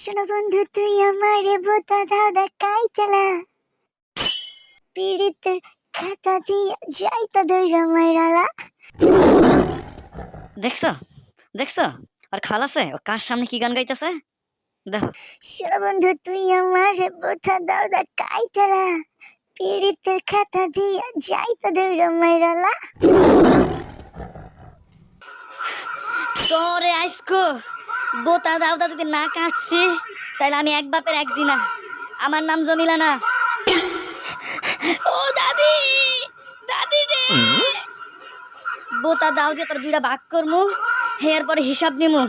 শোনো বন্ধু তুই আমারে বোতা দাদা কাই চালা পীড়িতের খাতা দিয়া যাইতা দইরা মাইরালা। দেখছো দেখছো আর খালাসে ও কার সামনে কি গান গাইতেছে দেখো। শোনো বন্ধু তুই আমারে বোতা দাদা কাই চালা পীড়িতের খাতা দিয়া যাইতা দইরা মাইরালা। তোরে আইসকো বোতা দাউদা যদি না কাটছি তাহলে আমি এক বাপের এক দিনা। আমার নাম জমিলা না। ও দাদি দাদি রে বোতা দাও দিয়ে তোর দুইটা ভাগ করমু হেয়ার পরে হিসাব নিমু।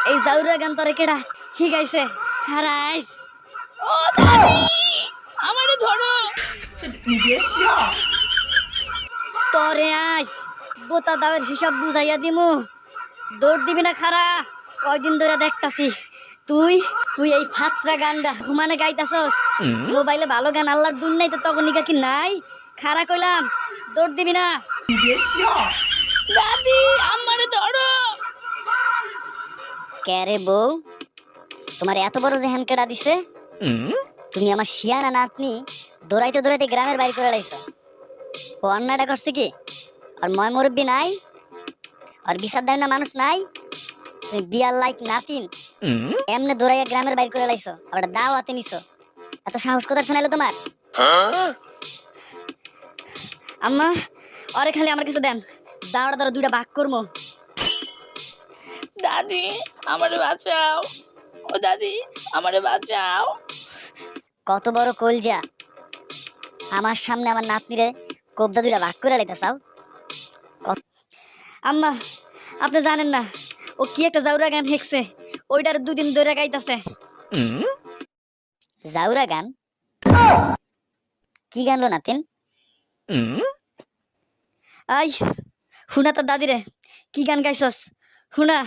এই জাউরা গান তোরে কেডা শিখাইছে খারাইস। ও দাদি আমারে ধরো তোরে আজ বোতা দাওয়ের হিসাব বুঝাইয়া দিমু। দৌড় দিবি না খারা, কয়দিন ধরে দেখতাছি তুই তুই এই ফাত্রা গানটা হুমানে গাইতাছস। মোবাইলে ভালো গান আল্লাহর দুন নাই তো তখন নিকা কি নাই? খারা কইলাম দৌড় দিবি না। দাদি আমারে ধরো। ক্যারে বউ তোমার এত বড় জেহান কেডা দিছে? তুমি আমার শিয়ানা নাতনি দৌড়াইতে দৌড়াইতে গ্রামের বাইরে করে লাইছো। ও অন্যায়টা করছে কি? আর ময় মুরব্বী নাই? আর বিচার দেয় না মানুষ নাই? তুমি বিয়ার লাইক নাতিন এমনে দৌড়াইয়া গ্রামের বাইরে করে লাইছো, আবার দাওয়াতে নিছো। এত সাহস কোথা শোনাইলো তোমার? আম্মা আরে খালি আমার কিছু দেন, দাওড়া দাওড়া দুইটা ভাগ করবো। দাদি আমারে বাঁচাও, ও দাদি আমারে বাঁচাও। কত বড় কলজা, আমার সামনে আমার নাতনিরে কোবদা দুইটা ভাগ করে লাইতে চাও? আম্মা আপনি জানেন না ও কি একটা জাউরা গান হেঁকছে, ওইটার দুদিন ধরে গাইতাছে। জাউরা গান? কি গান লো নাতিন? আই শুনা তোর দাদিরে কি গান গাইছস শুনা।